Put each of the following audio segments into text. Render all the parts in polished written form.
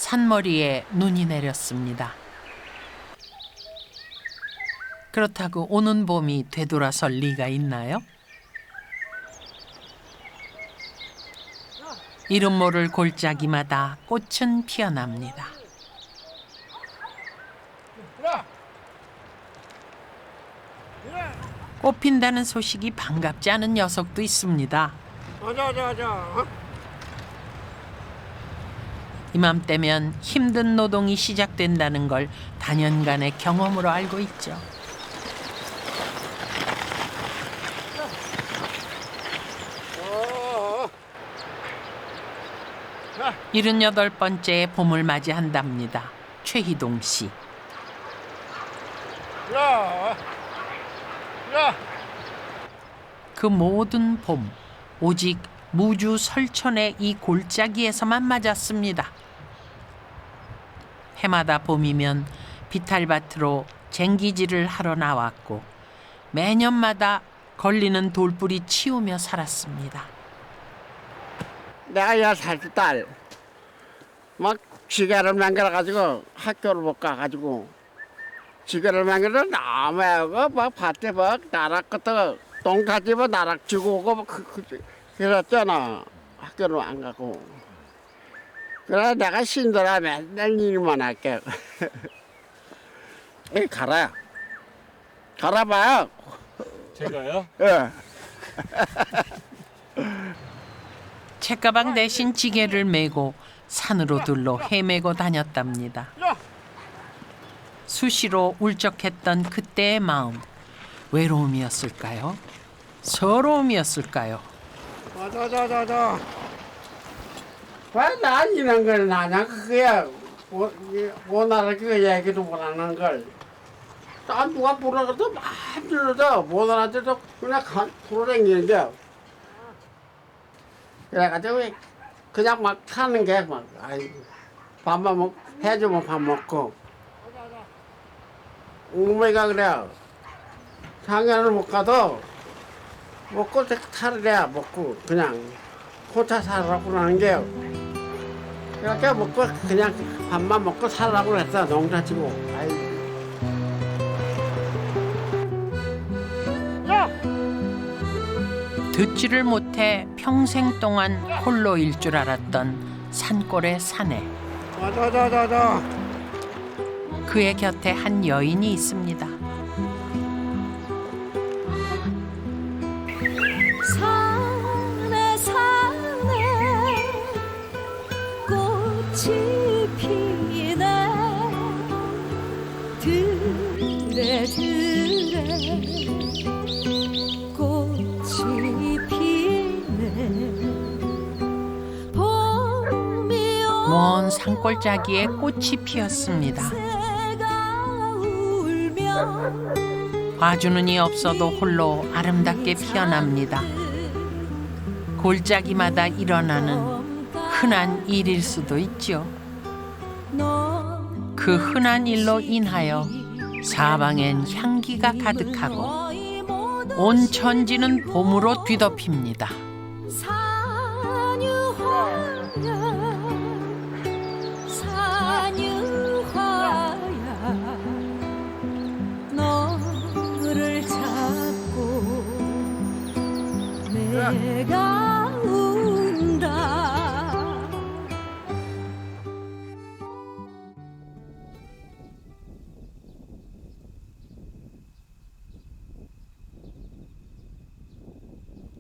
산머리에 눈이 내렸습니다. 그렇다고 오는 봄이 되돌아설 리가 있나요? 이름 모를 골짜기마다 꽃은 피어납니다. 꽃 핀다는 소식이 반갑지 않은 녀석도 있습니다. 이맘때면 힘든 노동이 시작된다는 걸 단연간의 경험으로 알고 있죠. 78번째 봄을 맞이한답니다. 최희동 씨. 그 모든 봄, 오직 무주 설촌의 이 골짜기에서만 맞았습니다. 해마다 봄이면 비탈밭으로 쟁기질을 하러 나왔고 매년마다 걸리는 돌뿌리 치우며 살았습니다. 내가 10살 딸 막 지게를 만들어가지고 학교를 못 가가지고 지게를 만들어 나무하고 막 밭에 막 나락 것도 똥가지 뭐 나락 주고 오고 그랬잖아. 학교를 안 가고. 그래 내가 신더라 맨날 일만 할게. 에 가라. 가라봐요. 제가요? 예. 책가방 대신 지게를 메고 산으로 둘러 헤매고 다녔답니다. 수시로 울적했던 그때의 마음, 외로움이었을까요? 서러움이었을까요? 자자자자. 왜 난이런 걸 나냐 그거야. 원하는 그 얘기도 못하는 걸. 나 누가 부르고도 막 들어도 못 알아들어도 그냥 부르댕기는 게. 그래가지고 그냥 막 타는 게 막 밥만 먹 해주면 밥 먹고. 우매가 그래. 상해를 못 가도 먹고 타래야 먹고 그냥 혼자 살라고 하는 게. 그렇게 먹고 그냥 밥만 먹고 살라고 했어 농사 지고. 듣지를 못해 평생 동안 홀로일 줄 알았던 산골의 사내. 자자자자. 그의 곁에 한 여인이 있습니다. 산에 산에 꽃이 피네 들에 꽃이 피네 봄이 먼 산골짜기에 꽃이 피었습니다. 새가 울면 봐주는 이 없어도 홀로 아름답게 피어납니다. 골짜기마다 일어나는 흔한 일일 수도 있죠. 그 흔한 일로 인하여 사방엔 향기가 가득하고 온 천지는 봄으로 뒤덮입니다. 산유화야 너를 잡고 내가 운다.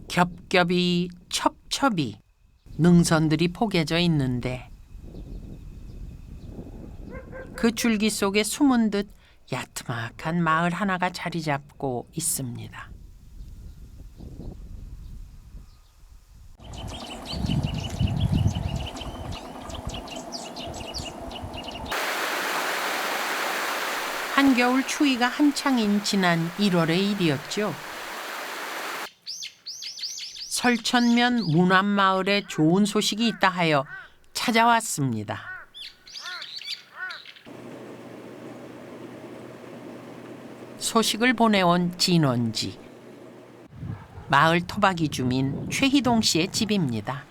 겹겹이 첩첩이 능선들이 포개져 있는데 그 줄기 속에 숨은 듯 야트막한 마을 하나가 자리 잡고 있습니다. 한겨울 추위가 한창인 지난 1월의 일이었죠. 설천면 문안마을에 좋은 소식이 있다 하여 찾아왔습니다. 소식을 보내온 진원지. 마을 토박이 주민 최희동 씨의 집입니다.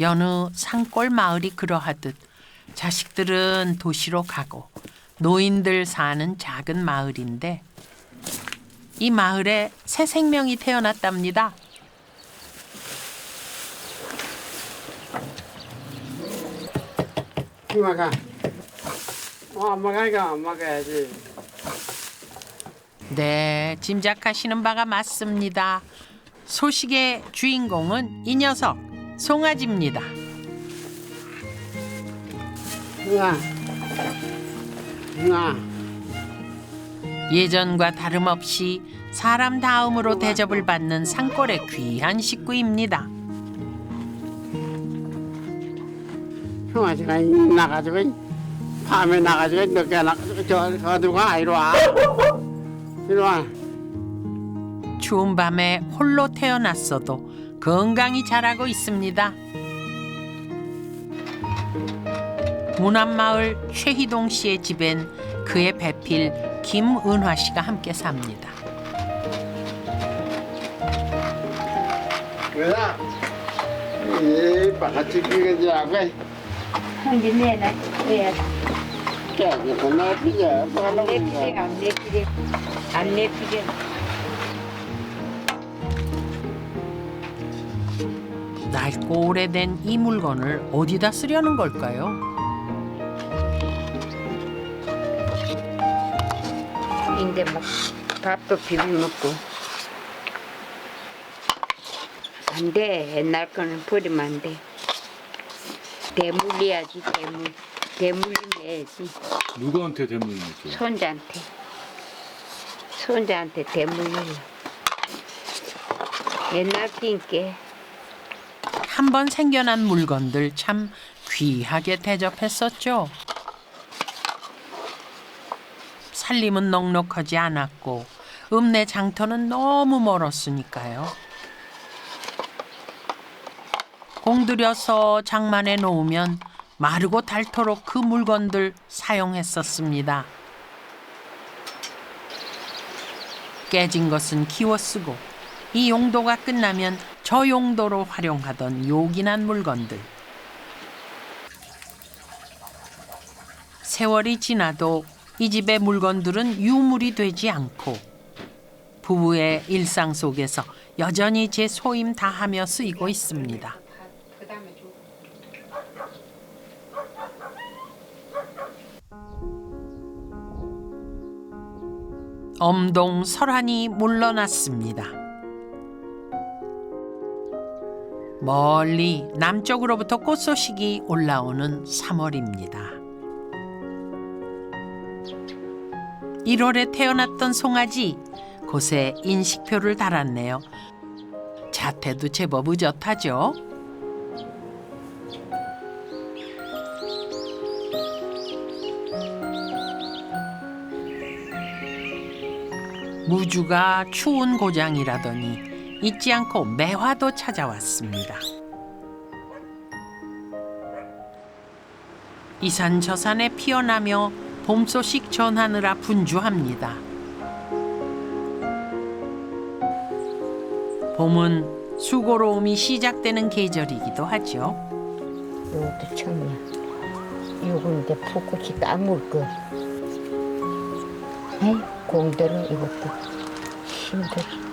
여느 산골 마을이 그러하듯 자식들은 도시로 가고 노인들 사는 작은 마을인데 이 마을에 새 생명이 태어났답니다. 엄마가 엄마가 이거 엄마가 해야지. 네, 짐작하시는 바가 맞습니다. 소식의 주인공은 이 녀석, 송아지입니다. 누나 누나 예전과 다름없이 사람 다음으로 대접을 받는 산골의 귀한 식구입니다. 형아지가 나가지고 밤에 나가지고 늦게 나가지고 저 누가 이리 와 이리 와. 추운 밤에 홀로 태어났어도 건강히 자라고 있습니다. 무남마을 최희동 씨의 집엔 그의 배필 김은화 씨가 함께 삽니다. 그래 이 바가지 그거지라고 한개 내놔. 왜? 깨지고 내피자 안 내피게, 안 내피게. 안 내피게. 낡고 오래된 이 물건을 어디다 쓰려는 걸까요? 이제 막 밥도 비벼 먹고. 안 돼. 옛날 거는 버리면 안 돼. 대물려야지, 대물. 대물림 해야지. 누구한테 대물림이죠? 손자한테. 손자한테 대물려. 옛날 낀게. 한 번 생겨난 물건들 참 귀하게 대접했었죠. 살림은 넉넉하지 않았고 읍내 장터는 너무 멀었으니까요. 공들여서 장만해 놓으면 마르고 닳도록 그 물건들 사용했었습니다. 깨진 것은 기워 쓰고 이 용도가 끝나면 저 용도로 활용하던 요긴한 물건들. 세월이 지나도 이 집의 물건들은 유물이 되지 않고 부부의 일상 속에서 여전히 제 소임 다하며 쓰이고 있습니다. 엄동 설환이 물러났습니다. 멀리 남쪽으로부터 꽃소식이 올라오는 3월입니다. 1월에 태어났던 송아지, 곳에 인식표를 달았네요. 자태도 제법 의젓하죠. 무주가 추운 고장이라더니 잊지 않고 매화도 찾아왔습니다. 이산저산에 피어나며 봄 소식 전하느라 분주합니다. 봄은 수고로움이 시작되는 계절이기도 하죠. 이것도 처음이야. 이건 이제 풋꽃이 따물 거. 에이, 공들은 이것도 힘들어.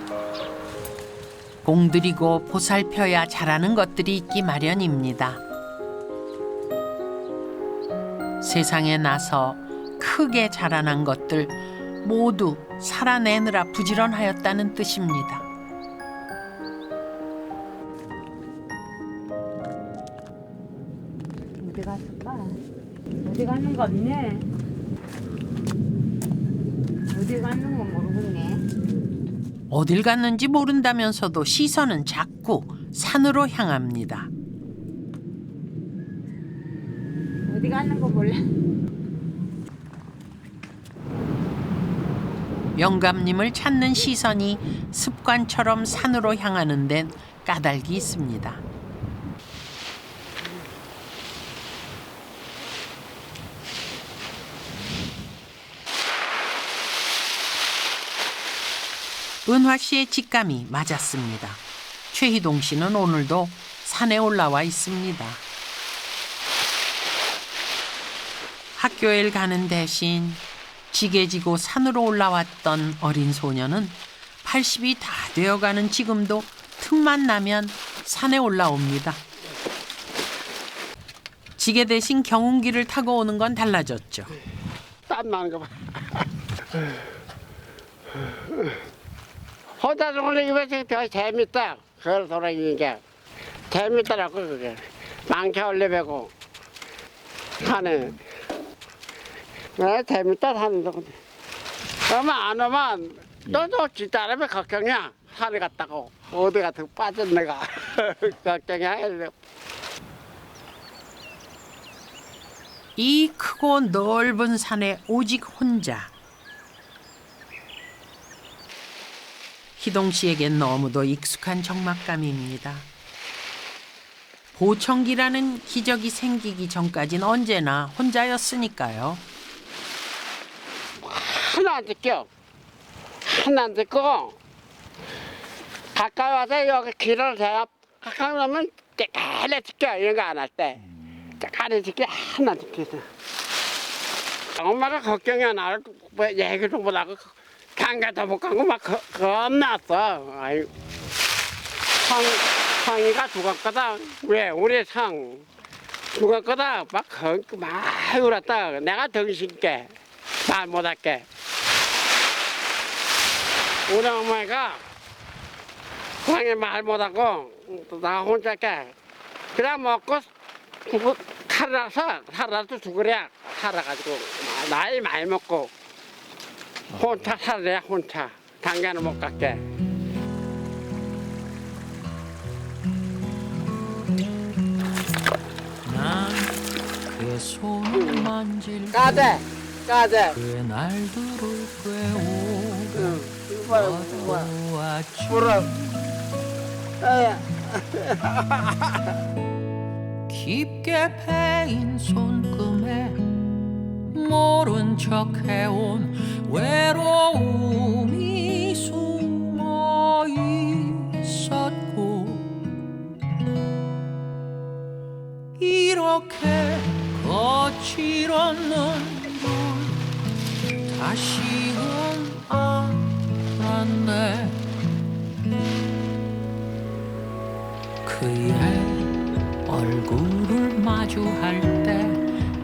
공들이고 보살펴야 자라는 것들이 있기 마련입니다. 세상에 나서 크게 자라난 것들 모두 살아내느라 부지런하였다는 뜻입니다. 어디 갔을까? 어디 가는 거 없네. 어디 가는 거 모르겠네. 어딜 갔는지 모른다면서도 시선은 자꾸 산으로 향합니다. 어디 가는 거 몰라. 영감님을 찾는 시선이 습관처럼 산으로 향하는 데는 까닭이 있습니다. 은화 씨의 직감이 맞았습니다. 최희동 씨는 오늘도 산에 올라와 있습니다. 학교에 가는 대신 지게 지고 산으로 올라왔던 어린 소녀는 80이 다 되어가는 지금도 틈만 나면 산에 올라옵니다. 지게 대신 경운기를 타고 오는 건 달라졌죠. 땀 나는 거 봐. 혼자 돌리기면 더 재밌다. 그걸 돌아다니는 게 재밌더라고 그게. 많게 올려배고 하네. 왜 재밌다 하는 거. 그러면 안 오면 너도 집사람이 걱정이야. 산에 갔다고 어디 같은 거 빠진 내가 걱정이야. 이 크고 넓은 산에 오직 혼자. 희동 씨에겐 너무도 익숙한 적막감입니다. 보청기라는 기적이 생기기 전까진 언제나 혼자였으니까요. 하나 안 듣겨. 하나 안 듣고 가까이 와서 여기 길을 대야 가까이 오면 깨끗이 지켜. 이런 거 안 할 때. 깨끗이 지켜. 하나 지켜서. 엄마가 걱정이 나를 뭐 얘기 좀 보다가 장가도 못 가고 막 겁났어. 아이, 성이가 죽었거든. 왜? 우리 성 죽었거든. 막 울었다. 내가 정신께 말 못할게. 우리 어머니가 성이 말 못하고 나 혼자 깨. 그냥 먹고 살아서 죽으랴. 살아가지고 나이 많이 먹고 혼자 살아야 혼자. 당장은 못 갈게. 난그 손을 만질 까대. 그의 날들을 꿰오 왔지. 불어. 깊게 패인 손금에 모른 척 해온 외로움이 숨어 있었고 이렇게 거칠었는 걸 다시는 알았네. 그의 얼굴을 마주할 때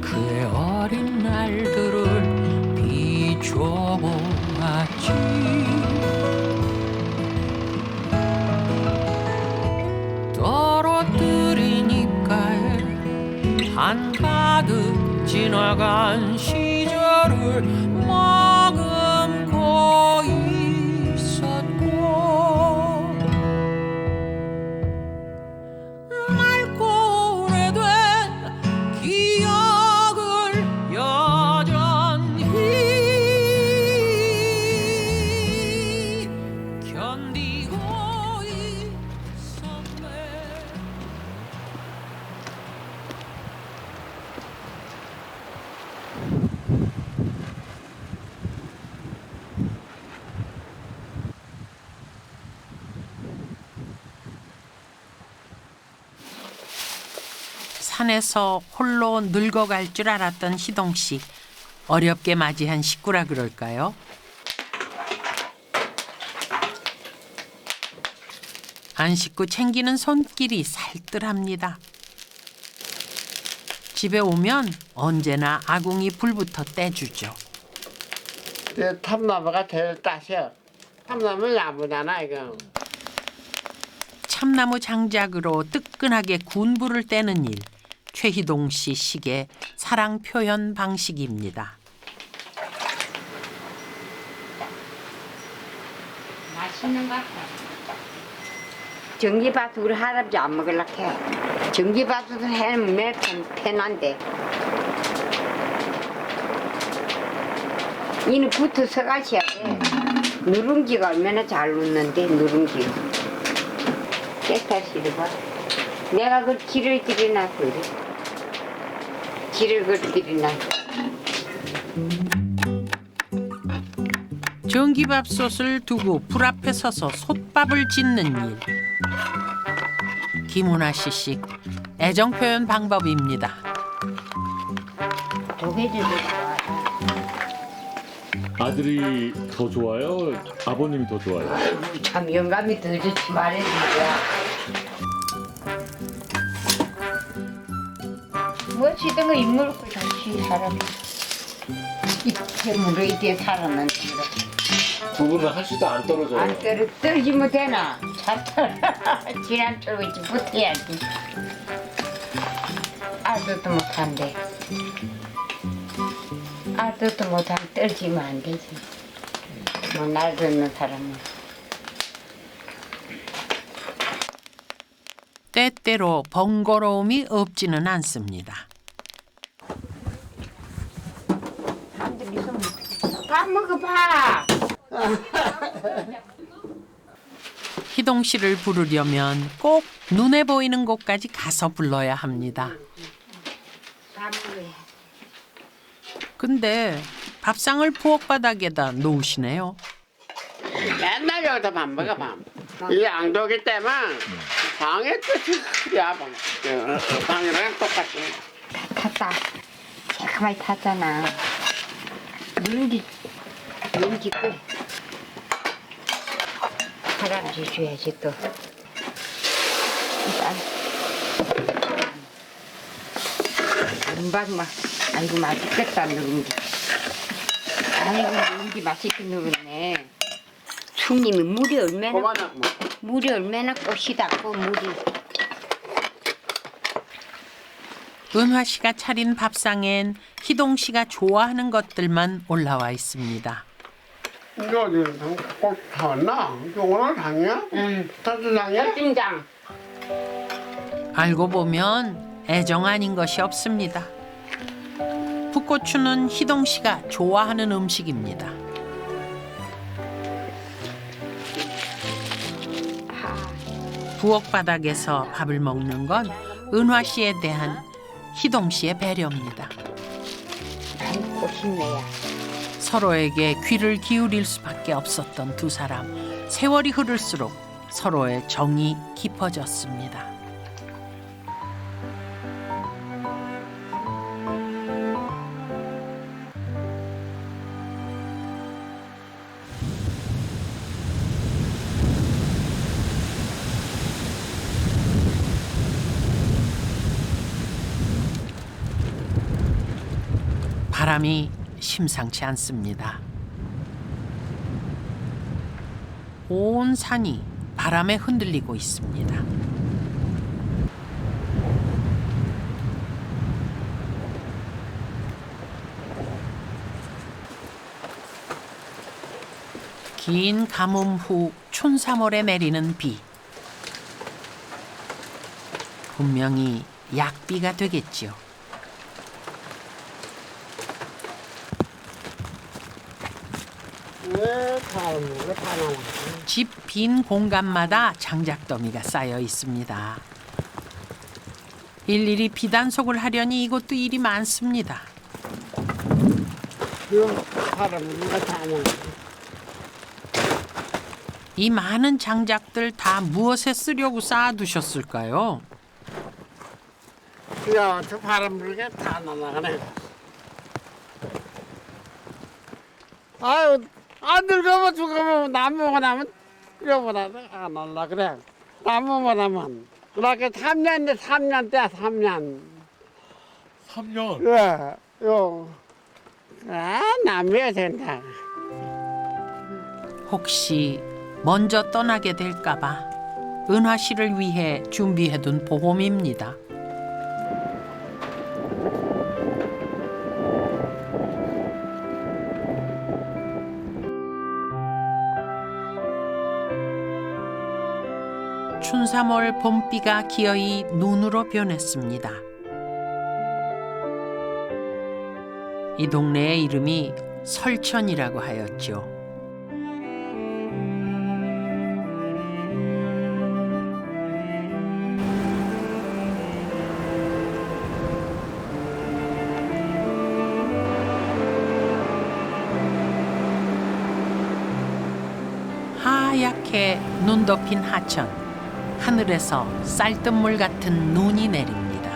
그의 어린 날들을 비춰보았지. 떨어뜨린 입가에 한가득 지나간 시절을 머금고 있었고 맑고 오래된 기억을 여전히 견디고 있었네. 산에서 홀로 늙어갈 줄 알았던 희동 씨. 어렵게 맞이한 식구라 그럴까요? 안 씻고 챙기는 손길이 살뜰합니다. 집에 오면 언제나 아궁이 불부터 떼주죠. 참나무가 제일 따셔. 참나무 야무잖아 이거. 참나무 장작으로 뜨끈하게 구운 불을 떼는 일. 최희동 씨 식의 사랑 표현 방식입니다. 맛있는 것 같아. 전기밥도 우리 할아버지 안 먹으려고 해. 전기밥도 해는 매 편한데. 이는 붙어 서가셔야 돼. 누룽지가 얼마나 잘 넣는데 누룽지. 깨끗이 봐. 내가 그 기를 들여놔서 그래. 기를 그 들여놔서. 전기밥솥을 두고 불 앞에 서서 솥 솥밥을 짓는 일. 김은하 씨식 애정 표현 방법입니다. 조개들도 좋아. 아들이 더 좋아요? 아버님이 더 좋아요? 참 영감이 더 좋지 말해주자. 뭐 지든 거 인물고 좋지 사람이. 이렇게 이렇게 살아난 거다. 두 분은 한시도 안 떨어져요. 안 떨어지면 되나? 잘 떨어. 지난 떨어지 못해야지. 아들도 못한대. 아들도 못하면 떨어지면 안 되지. 뭐 날 듣는 사람은. 때때로 번거로움이 없지는 않습니다. 밥 먹어봐. 희동 씨를 부르려면 꼭 눈에 보이는 곳까지 가서 불러야 합니다. 밥 먹어야. 근데 밥상을 부엌 바닥에다 놓으시네요. 맨날 여기서 밥 먹어 밥. 이 양도기 때문에 방에 끝이 그래야 방이랑 똑같이. 다 탔다. 새까맣게 탔잖아. 누룽지 끓. 할아버지 줘야지 또. 일단 금방 아이고 맛있겠다 누룽지. 아이고 누룽지 맛있게 누르네. 숙님이 물이 얼마나 꽃이다고 물이. 은화 씨가 차린 밥상엔 희동 씨가 좋아하는 것들만 올라와 있습니다. 이거 꼭 사왔나? 오늘 당이야? 응. 터주당이야? 찜장. 알고 보면 애정 아닌 것이 없습니다. 풋고추는 희동 씨가 좋아하는 음식입니다. 부엌 바닥에서 밥을 먹는 건 은화 씨에 대한 희동 씨의 배려입니다. 아이고 힘내야. 서로에게 귀를 기울일 수밖에 없었던 두 사람. 세월이 흐를수록 서로의 정이 깊어졌습니다. 바람이 심상치 않습니다. 온 산이 바람에 흔들리고 있습니다. 긴 가뭄 후 춘삼월에 내리는 비. 분명히 약비가 되겠지요. 집 빈 공간마다 장작더미가 쌓여 있습니다. 일일이 비단속을 하려니 이것도 일이 많습니다. 이 많은 장작들 다 무엇에 쓰려고 쌓아두셨을까요? 야, 저 바람 불게 다 날아가네. 아유, 안 늙으면 죽으면 나무가 나면 이러보다 안 날라 그래. 나무가 나면 그렇게 3년인데 3년 때 3년. 3년? 예, 나무야 된다. 혹시 먼저 떠나게 될까봐 은화 씨를 위해 준비해둔 보험입니다. 춘삼월 봄비가 기어이 눈으로 변했습니다. 이 동네의 이름이 설천이라고 하였죠. 하얗게 눈 덮인 하천. 하늘에서 쌀뜨물 같은 눈이 내립니다.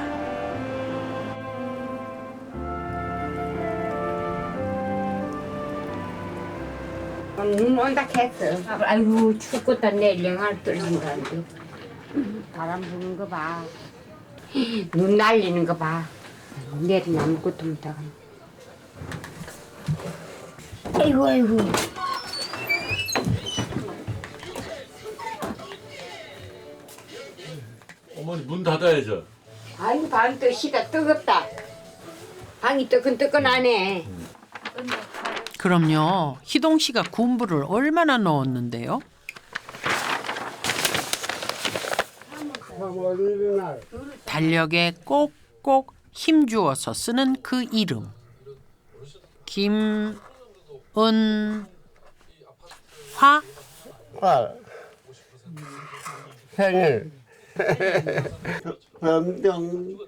눈 온다 했어. 아이고 죽겠다 내일 영하를 떨어진다는데. 바람 부는 거 봐. 눈 날리는 거 봐. 내일은 아무것도 못하고. 아이고 아이고. 어머니 문 닫아야죠. 아이고 방이 또 시다 뜨겁다. 방이 뜨끈뜨끈하네. 그럼요. 희동 씨가 군부를 얼마나 넣었는데요? 달력에 꼭꼭 힘주어서 쓰는 그 이름. 김은화. 생일 변경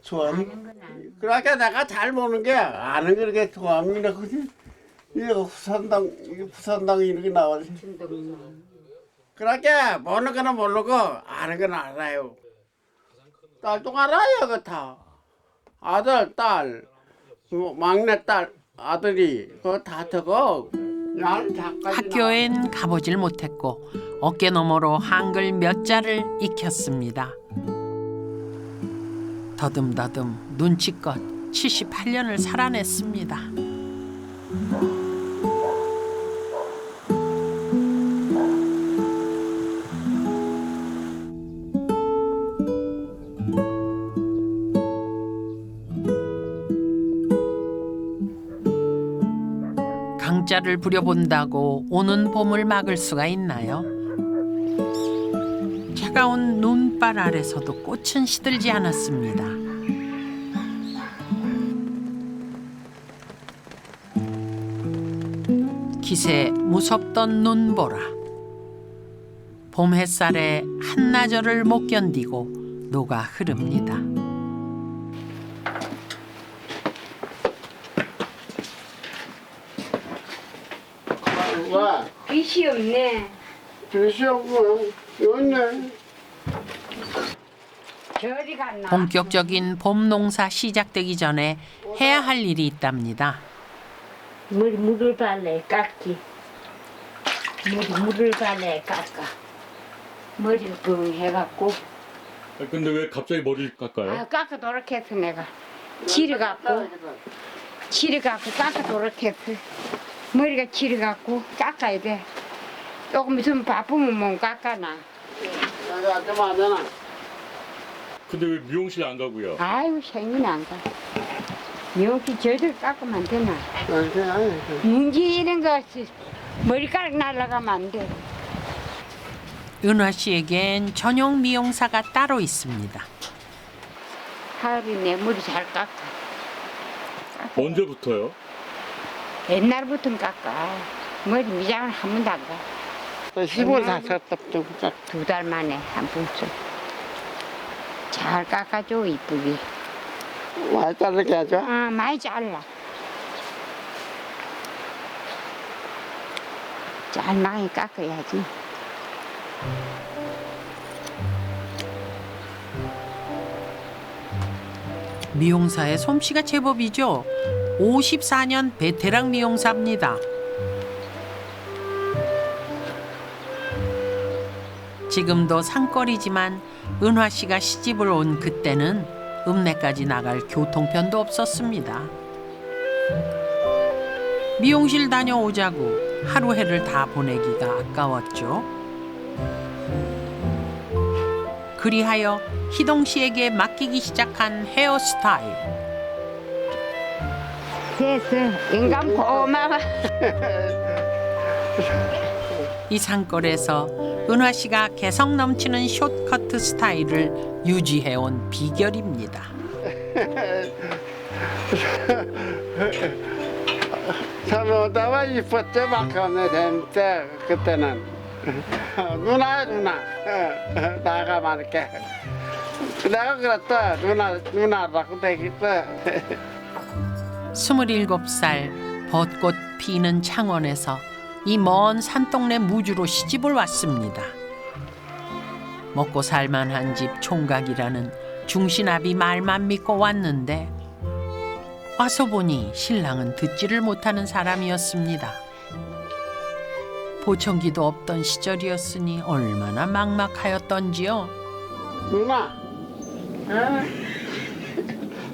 소암 그러니까 내가 잘 모르는 게 아는 그렇게 소암이라 그지 이거 부산당 이렇게 나와지 그러니까 모르는 거는 모르고 아는 건 알아요. 딸도 알아요 그다 아들 딸 막내 딸 아들이 그거 다 듣고 학교엔 가보질 못했고 어깨너머로 한글 몇 자를 익혔습니다. 더듬더듬 눈치껏 78년을 살아냈습니다. 강자를 부려본다고 오는 봄을 막을 수가 있나요? 차가운 눈발 아래서도 꽃은 시들지 않았습니다. 기세 무섭던 눈보라. 봄 햇살에 한나절을 못 견디고 녹아 흐릅니다. 와 빛이 없네. 빛이 없고 없네. 저리 갔나? 본격적인 봄 농사 시작되기 전에 해야 할 일이 있답니다. 물을 발래 깎기. 물을 발래 깎아. 머리를 붕 해갖고. 근데 왜 갑자기 머리를 깎아요? 아 깎아 도렇게 했어 내가. 치르갖고 깎아 도렇게 했어. 머리가 치르갖고 깎아야 돼. 조금 있으면 바쁘면 못 깎아나. 내가 좀 안 되나? 근데 왜 미용실 안 가고요? 아이고 생긴 안 가. 여기 저들 깎으면 안 되나? 이렇게 문지 이런 거 머리카락 날라가면 안 돼. 은화 씨에겐 전용 미용사가 따로 있습니다. 하루에 내 머리 잘 깎아. 언제부터요? 옛날부터 깎아. 머리 미장을 한 번도 안 가. 15살부터 깎. 2달 만에 한 번씩. 잘 깎아줘 이쁘게. 많이 자르게 하죠. 아 많이 잘라. 잘 많이 깎아야지. 미용사의 솜씨가 제법이죠. 54년 베테랑 미용사입니다. 지금도 상거리지만 은화 씨가 시집을 온 그때는 읍내까지 나갈 교통편도 없었습니다. 미용실 다녀오자고 하루 해를 다 보내기가 아까웠죠. 그리하여 희동 씨에게 맡기기 시작한 헤어스타일. 됐어. 인간 고마워. 이 산골에서 은화 씨가 개성 넘치는 숏커트 스타일을 유지해온 비결입니다. 참오다가 이뻤죠 막하네 진짜 그때는 누나 나가 이렇게 내가 그랬다 누나라고 되겠다. 27살 벚꽃 피는 창원에서 이 먼 산동네 무주로 시집을 왔습니다. 먹고 살만한 집 총각이라는 중신아비 말만 믿고 왔는데 와서 보니 신랑은 듣지를 못하는 사람이었습니다. 보청기도 없던 시절이었으니 얼마나 막막하였던지요.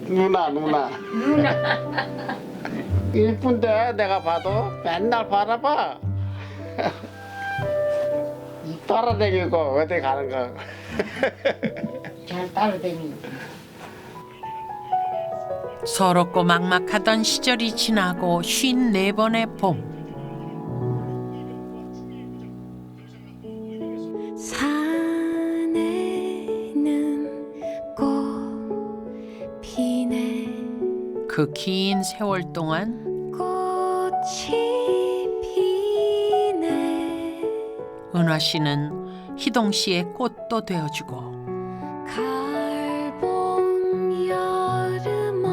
누나, 누나. 이쁜데 내가 봐도 맨날 바라봐. 따라다니고 어디 가는 거. 잘 따라다니. 서럽고 막막하던 시절이 지나고 54번의 봄. 산에는 꽃 피네 그 긴 세월 동안 꽃이 피네 은화 씨는 희동 씨의 꽃도 되어주고 가을봄 여름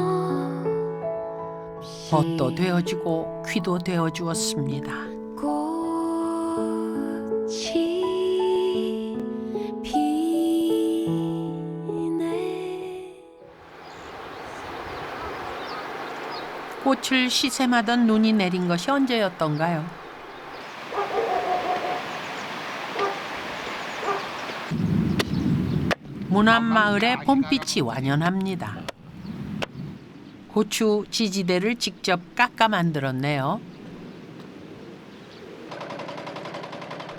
없이 벗도 되어주고 귀도 되어주었습니다. 꽃이 피네 꽃을 시샘하던 눈이 내린 것이 언제였던가요? 문안마을의 봄빛이 완연합니다. 고추 지지대를 직접 깎아 만들었네요.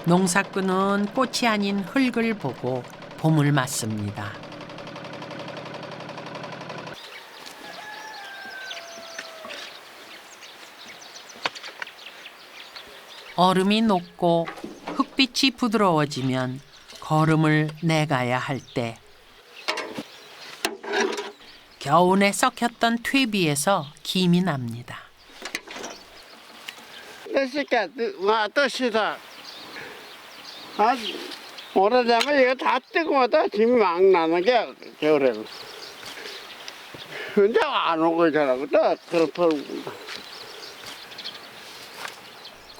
농사꾼은 꽃이 아닌 흙을 보고 봄을 맞습니다. 얼음이 녹고 흙빛이 부드러워지면 거름을 내가야 할 때 겨우내 썩혔던 퇴비에서 김이 납니다. 내 새끼야, 또 씻어. 오래되면 이거 다 뜨거워도 김이 막 나는 게 겨울에. 근데 안 오고 저라고 또 그렇고.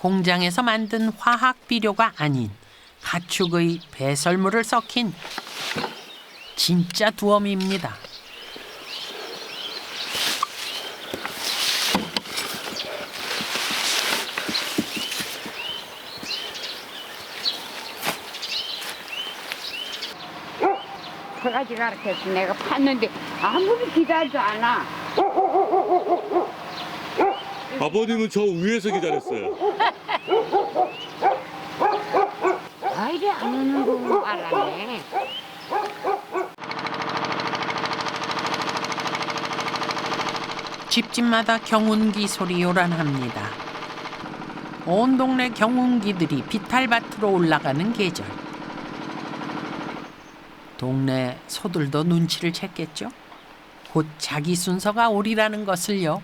공장에서 만든 화학 비료가 아닌 가축의 배설물을 썩힌 진짜 두엄입니다. 그가지 가르쳐서 내가 팠는데 아무리 기다리도 않아. 아버님은 저 위에서 기다렸어요. 아이래 안 오는 거 알았네. 집집마다 경운기 소리 요란합니다. 온 동네 경운기들이 비탈밭으로 올라가는 계절. 동네 소들도 눈치를 챘겠죠. 곧 자기 순서가 오리라는 것을요.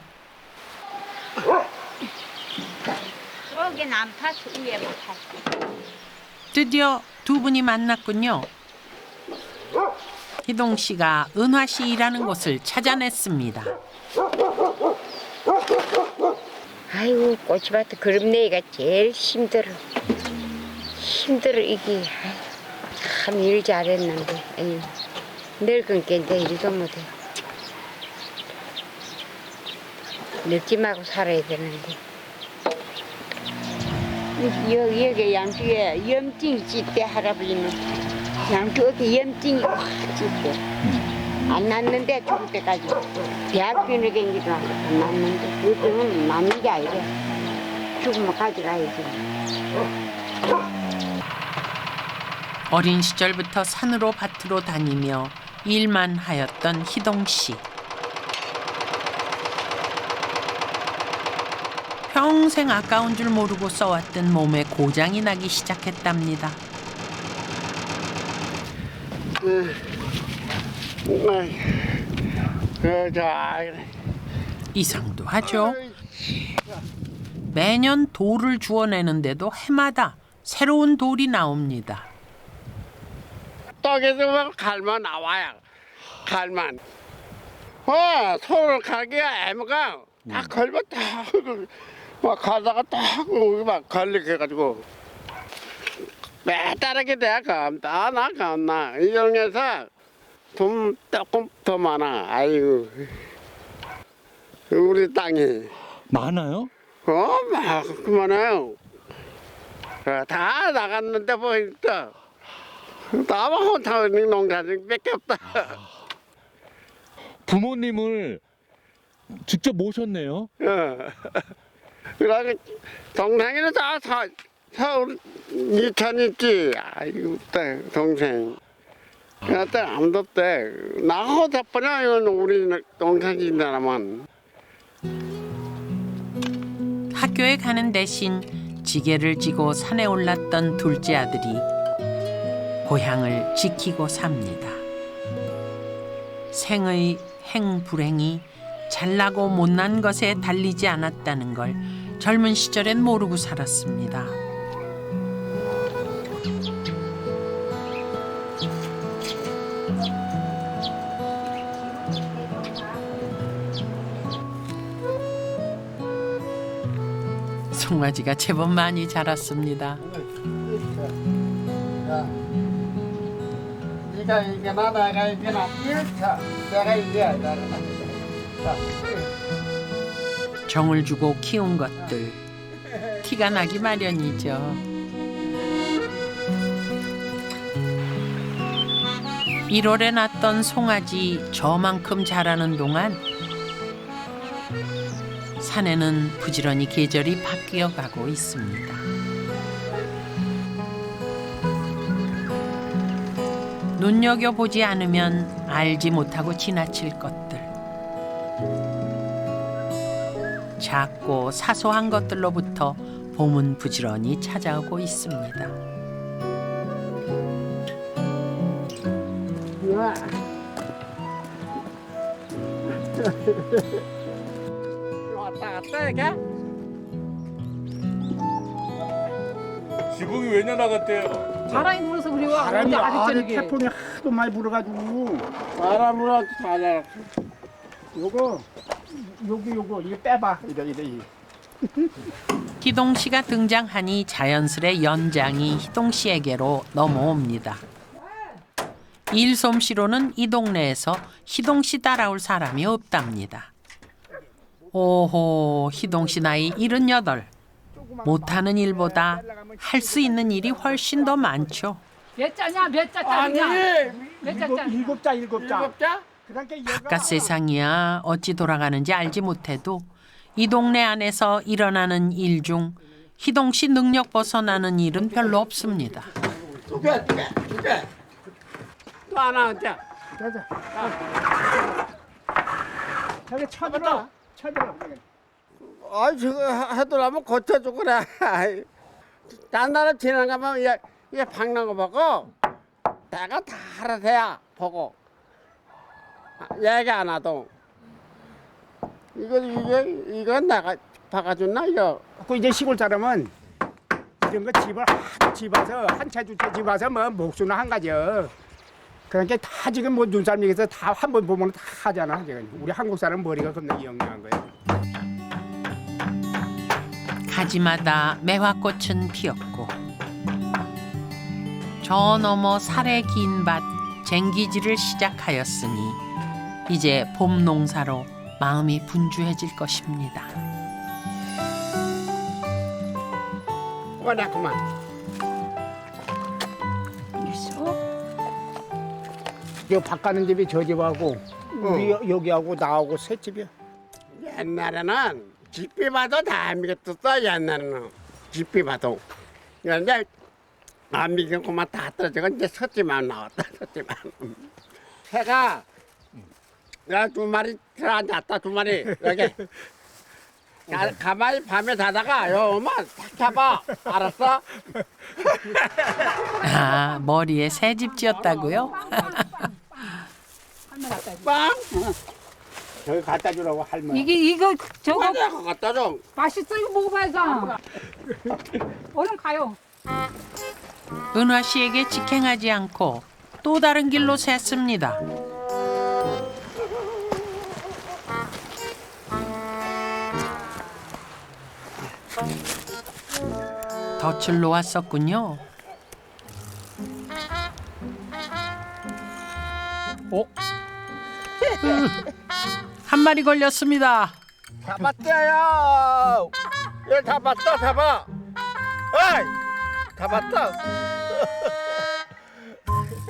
여긴 안 파서 위에만 파. 드디어 두 분이 만났군요. 희동 씨가 은화 씨 일하는 곳을 찾아냈습니다. 아이고 꼬치밭에 그름 내기가 제일 힘들어. 이게. 참 일 잘했는데. 에휴, 늙은 게 내 일도 못해. 늙지 말고 살아야 되는데. 여기 양쪽에 염증이 짙대 할아버지는. 양쪽에 염증이 확 짙대. 안 났는데 죽을 때까지. 대학병을 갱기도 안 났는데. 그것은 남는 게 아니래. 죽으면 가져가야지. 어린 시절부터 산으로 밭으로 다니며 일만 하였던 희동 씨. 평생 아까운 줄 모르고 써왔던 몸에 고장이 나기 시작했답니다. 이상도 하죠. 매년 돌을 주워내는데도 해마다 새로운 돌이 나옵니다. 떡에서 갈만 나와요. 갈만. 손을 갈기가 애매가 딱 걸면 딱막 가다가 딱막 걸리게해가지고 매따르게 돼. 감나 이정에서 돈 조금 더 많아. 아이고 우리 땅이 많아요? 막 그만해요. 다 나갔는데 뭐 있어. 나만 혼자 농사는 밖에 없다. 부모님을 직접 모셨네요. 그러고 동생이는 다 서울 이천 있지. 아이고 동생. 그때 아무도 없대. 나 혼자뿐이야. 이건 우리 동생이라만. 학교에 가는 대신 지게를 지고 산에 올랐던 둘째 아들이 고향을 지키고 삽니다. 생의 행불행이 잘나고 못난 것에 달리지 않았다는 걸 젊은 시절엔 모르고 살았습니다. 송아지가 제법 많이 자랐습니다. 네가 이겨나 내가 이겨나 내가 이겨야 돼. 정을 주고 키운 것들 티가 나기 마련이죠. 1월에 났던 송아지 저만큼 자라는 동안 산에는 부지런히 계절이 바뀌어 가고 있습니다. 눈여겨보지 않으면 알지 못하고 지나칠 것들. 작고 사소한 것들로부터 봄은 부지런히 찾아오고 있습니다. 왔다 갔다 이렇게? 지붕이 왜 나갔대요? 바람이 불어서 그래요. 바람이 아직 아니 저녁에. 태풍이 하도 많이 불어가지고 바람으로 다 요거 요거 이거 빼봐 이래 희동 씨가 등장하니 자연스레 연장이 희동 씨에게로 넘어옵니다. 일솜씨로는 이 동네에서 희동 씨 따라올 사람이 없답니다. 오호, 희동 씨 나이 78. 못하는 일보다 할 수 있는 일이 훨씬 더 많죠. 몇 자냐? 몇 자 짜냐? 몇 자 짜? 일곱 자 일곱 자? 그러니까 얘가 바깥 세상이야 어찌 돌아가는지 알지 못해도 이 동네 안에서 일어나는 일 중 희동 씨 능력 벗어나는 일은 별로 없습니다. 두 개. 또 하나 자. 자자 저기 쳐들어 아 저거 하더라면 고쳐주고 그래. 딴 나라 지나가면 얘 박는 거 보고 내가 다 알아서야 보고 얘기 안 하도 이거 내가 박아줬나 이거. 그 이제 시골 사람은 이런 거 집을 하도 집어서 한 채 두 채 집어서 뭐 목수나 한 가지요. 그러니까 다 지금 뭐 눈사람 얘기해서 다 한 번 보면 다 하잖아. 우리 한국 사람 머리가 겁나 영리한 거예요. 가지마다 매화꽃은 피었고 저 너머 살의 긴 밭 쟁기질을 시작하였으니 이제 봄 농사로 마음이 분주해질 것입니다. 꺼내 그만. 요 바꿔는 집이 저 집하고 우리 여기하고 나하고 세 집이야. 옛날에는 집비 봐도 다 안 믿었어. 옛날에는 집비 봐도. 그런데 안 믿겠고만 다 떨어지고 이제 섰지만 나왔다. 섰지만 새가 야 두 마리 들어앉았다. 두 마리 여기. 가만히 밤에 자다가 요 엄마 탁 잡아. 알았어? 아, 머리에 새집 지었다고요? 빵. 저기 갖다 주라고 할머니. 이거 저거 내가 갖다 줘. 맛있어 이거 먹어봐야죠. 얼른 가요. 은화 씨에게 직행하지 않고 또 다른 길로 샜습니다. 덫을 놓았었군요. 한 마리 걸렸습니다. 잡았대요. 얘 잡았다, 잡아. 어이, 잡았다.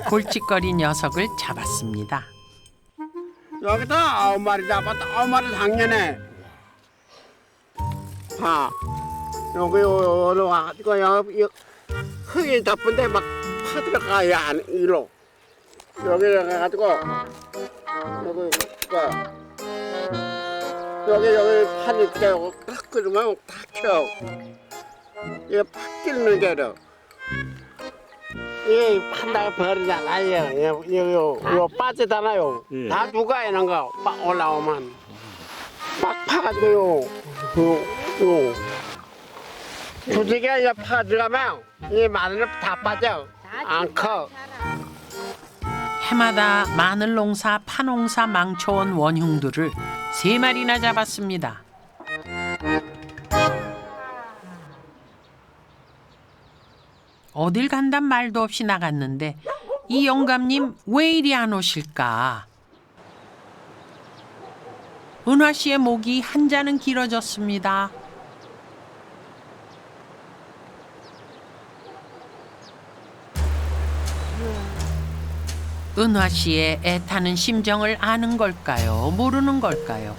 골칫거리 녀석을 잡았습니다. 여기다 9마리 잡았다. 9마리 작년에. 봐. 여기 와가지고 여기 흙이 덮은데 막 파들어가야 안 이로. 여기 가가지고 여기 판이 떼고 탁 끓으면 탁 켜. 이게 팍 끓는 게로. 이게 판다가 버리잖아요. 이거 빠지잖아요. 예. 다 누가 이런 거 올라오면 막 파가지고요. 두 개가 이제 파 들어가면 이 마늘은 다 빠져. 안 커. 해마다 마늘 농사, 파농사 망쳐온 원흉들을 3마리나 잡았습니다. 어딜 간단 말도 없이 나갔는데 이 영감님 왜 이리 안 오실까? 은화 씨의 목이 한 자는 길어졌습니다. 은화 씨의 애타는 심정을 아는 걸까요? 모르는 걸까요?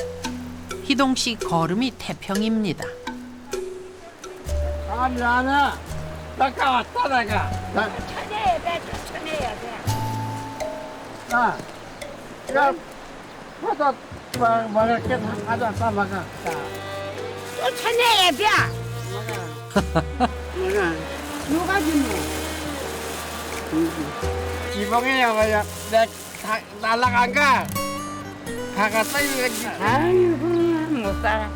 희동 씨 걸음이 태평입니다. 아니 아니야. 나가 왔다 내가. 천해야 돼, 천해야 돼. 나 파도 먹을 게 다 가져왔다 먹어. 또 천해야 돼. 먹어. 누가 주노? 지붕에 여기야 내 날라간가 가갔다 이거. 아이고 못 살아.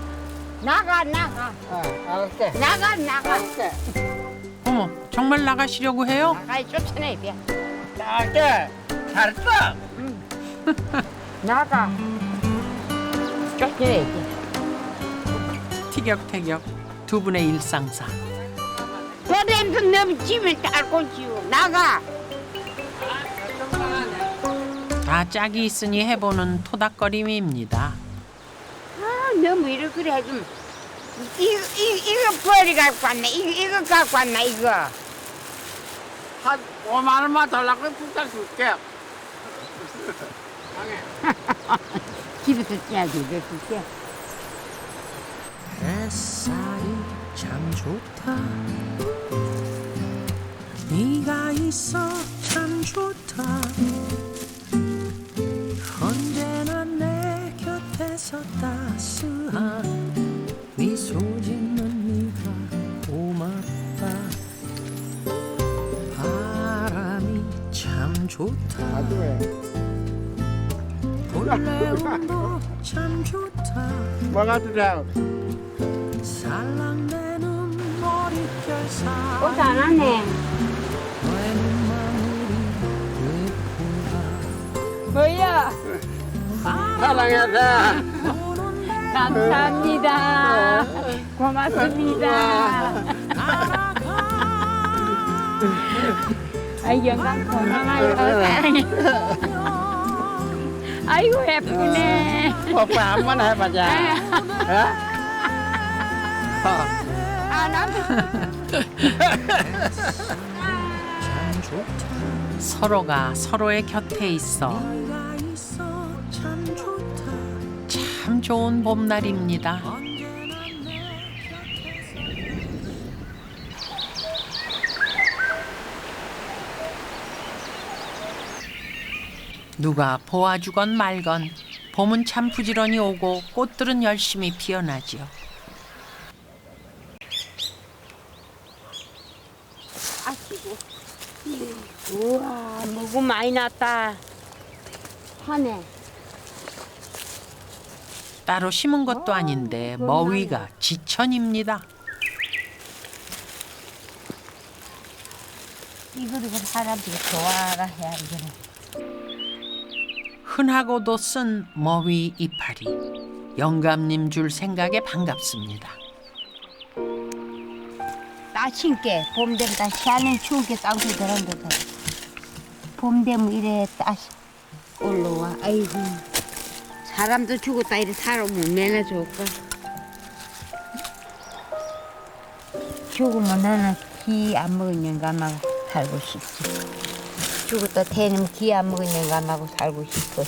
나가. 알았어. 나가. 어머, 정말 나가시려고 해요? 나가 또 천해야 돼. 나갈게. 잘했어. 나가. 쫓겨야 돼. 티격태격 두 분의 일상사. 그래도 너무 집을 딸고 지워. 나가. 다 짝이 있으니 해보는 토닥거림입니다. 아, 너무 이렇게 그래 해주면 이거 버리 갖고 왔네. 이거 갖고 왔나 이거. 한 5만 원만 달라고 부탁 줄게. 집에서 째야지 이거 줄게. 햇살이 참 좋다. 네가 있어 참 좋다. 언제나 내 곁에서 따스한 미소 짓는 네가 고맙다. 바람이 참 좋다. 볼레음도 참 좋다. 뭐가 들어? 살랑대는 머릿결 사이 옷 안 하네. 너의 눈망울이 예쁘다. 뭐야? 사랑해서. 감사합니다. 고맙습니다. 아이 영광 고마워요. 아이고 예쁘네. 뽀뽀 한번 해보자. 아 나도. 서로가 서로의 곁에 있어 참 좋은 봄날입니다. 누가 보아주건 말건 봄은 참 부지런히 오고 꽃들은 열심히 피어나지요. 아시고. 우와 무구 많이 났다. 하네. 따로 심은 것도 아닌데 머위가 지천입니다. 이거를 사람들이 좋아라 해야 이거는. 흔하고도 쓴 머위 이파리. 영감님 줄 생각에 반갑습니다. 따신게 봄 되면 다 시안은 추우게 싸우고 들어온다. 봄 되면 이래 따시 올라와. 아이고 사람도 죽었다 이래 살아면 내나 좋을까. 죽으면 나는 기 안 먹은 영감하고 살고 싶지. 죽었다 태는 기 안 먹은 영감하고 살고 싶어.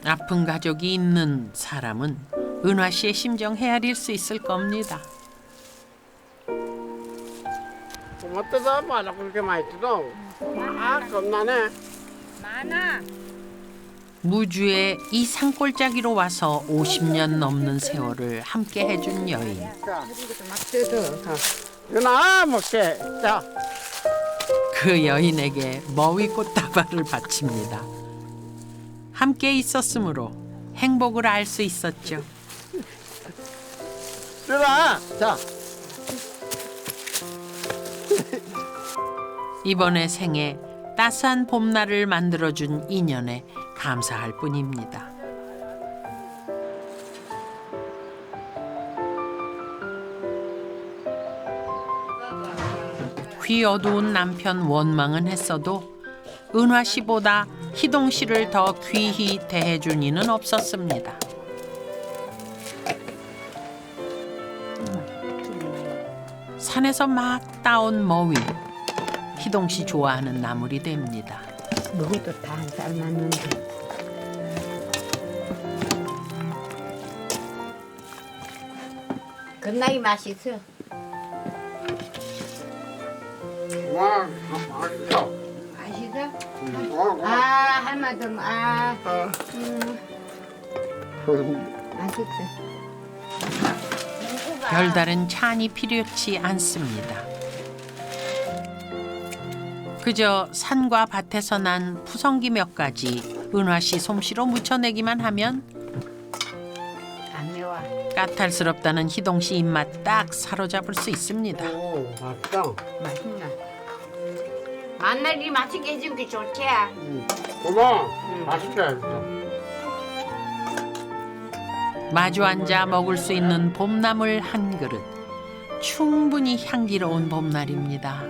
아픈 가족이 있는 사람은 은화 씨의 심정 헤아릴 수 있을 겁니다. 고마 뜯어 봐라 그렇게 많이 뜯어. 아 겁나네. 많아. 무주의 이 산골짜기로 와서 50년 넘는 세월을 함께 해준 여인. 막 뜯어. 누나 먹게. 자. 그 여인에게 머위 꽃다발을 바칩니다. 함께 있었으므로 행복을 알 수 있었죠. 누나. 자. 이번의 생에 따스한 봄날을 만들어준 인연에 감사할 뿐입니다. 귀 어두운 남편 원망은 했어도 은화 씨보다 희동 씨를 더 귀히 대해준 이는 없었습니다. 산에서 막 따온 머위. 희동 씨 좋아하는 나물이 됩니다. 먹어도 다 한 살 맞는데. 겁나게 맛있어. 와 맛있어. 맛있어? 아, 할머니, 맛있어. 별다른 찬이 필요치 않습니다. 그저 산과 밭에서 난 푸성기 몇 가지 은화 씨 솜씨로 무쳐내기만 하면 안 매워. 까탈스럽다는 희동 씨 입맛 딱 사로잡을 수 있습니다. 오 맛있어. 맛있나? 만나기 맛있게 해준 게 좋지. 고마. 맛있게 했어. 마주 앉아 먹을 수 있는 봄나물 한 그릇. 충분히 향기로운 봄날입니다.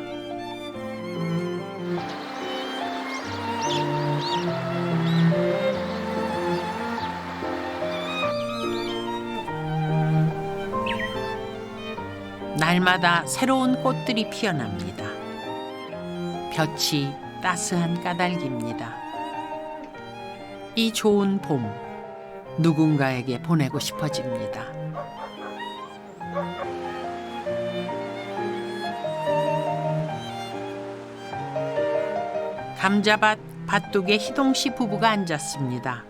날마다 새로운 꽃들이 피어납니다. 볕이 따스한 까닭입니다. 이 좋은 봄, 누군가에게 보내고 싶어집니다. 감자밭 밭둑에 희동 씨 부부가 앉았습니다.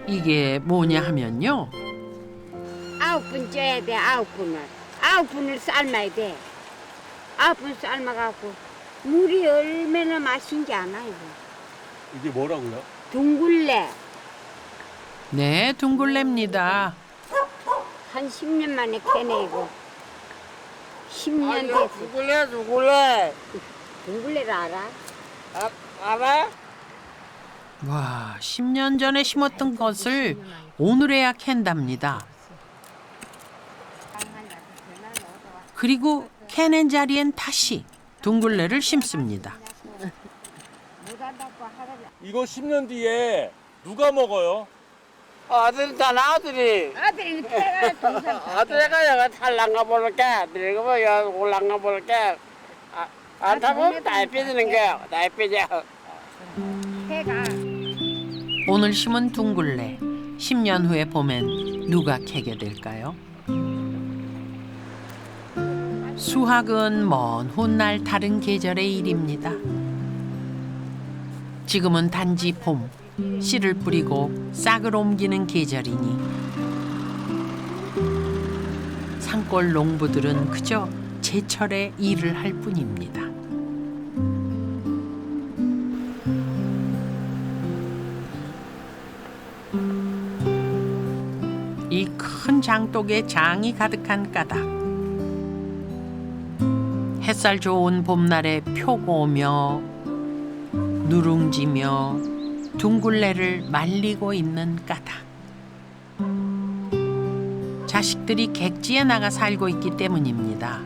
이게 뭐냐 하면요. 9분 쪄야 돼. 9분을. 9분을 삶아야 돼. 9분 삶아갖고 물이 얼마나 맛있는지 아나 이거. 이게 뭐라고요? 둥글레. 네, 둥글레입니다. 한 10년 만에 캐네 이거. 10년 됐어. 누굴래? 둥글레를 알아? 알아? 와, 10년 전에 심었던 것을 오늘에야 캔답니다. 그리고 캐낸 자리엔 다시 둥글레를 심습니다. 이거 10년 뒤에 누가 먹어요? 아들이잖아 아들이. 아들이 태가 동산 아들이가 여기 탈랑가 볼게. 내가 뭐 여기 올랑가 볼게. 안 타면 나이 삐지는 거야. 나이 삐져. 태가 오늘 심은 둥글레 10년 후에 봄엔 누가 캐게 될까요? 수확은 먼 훗날 다른 계절의 일입니다. 지금은 단지 봄, 씨를 뿌리고 싹을 옮기는 계절이니 산골 농부들은 그저 제철에 일을 할 뿐입니다. 이 큰 장독에 장이 가득한 까닭. 햇살 좋은 봄날에 표고며 누룽지며 둥글레를 말리고 있는 까닭. 자식들이 객지에 나가 살고 있기 때문입니다.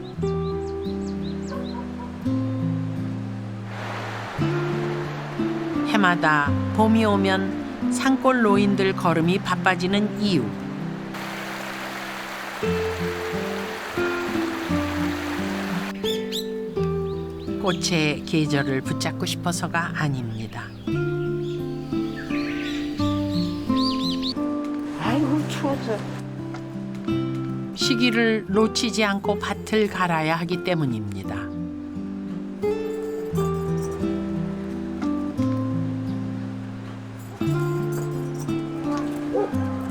해마다 봄이 오면 산골 노인들 걸음이 바빠지는 이유. 꽃의 계절을 붙잡고 싶어서가 아닙니다. 아이고 추워서. 시기를 놓치지 않고 밭을 갈아야 하기 때문입니다.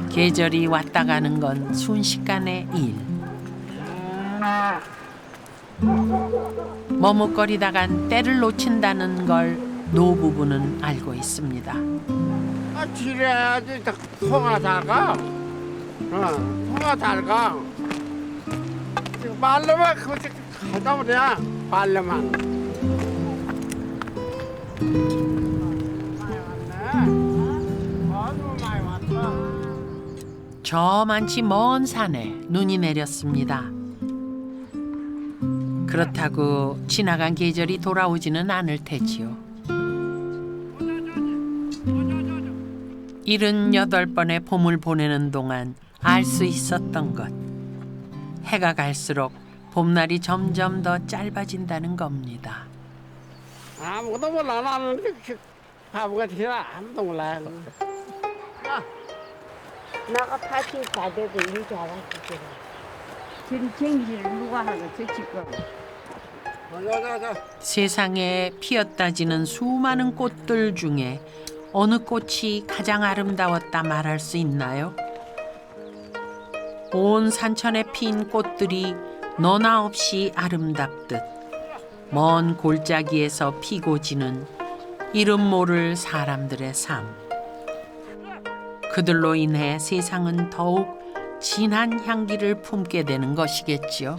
계절이 왔다 가는 건 순식간의 일. 머뭇거리다간 때를 놓친다는 걸 노부부는 알고 있습니다. 아, 지려야지. 통화 잘 가. 통화 잘 가. 말로만 그거 가다 보냐. 말로만. 많이 왔다. 저만치 먼 산에 눈이 내렸습니다. 그렇다고 지나간 계절이 돌아오지는 않을 테지요. 78번의 봄을 보내는 동안 알 수 있었던 것. 해가 갈수록 봄날이 점점 더 짧아진다는 겁니다. 아무것도 몰라. 나는 바보가 되라. 아무도 몰라요. 나가 파티 다 돼도 일 잘하지. 지금 쟁기를 누가 하겠어 지금. 세상에 피었다지는 수많은 꽃들 중에 어느 꽃이 가장 아름다웠다 말할 수 있나요? 온 산천에 핀 꽃들이 너나 없이 아름답듯 먼 골짜기에서 피고 지는 이름 모를 사람들의 삶. 그들로 인해 세상은 더욱 진한 향기를 품게 되는 것이겠지요.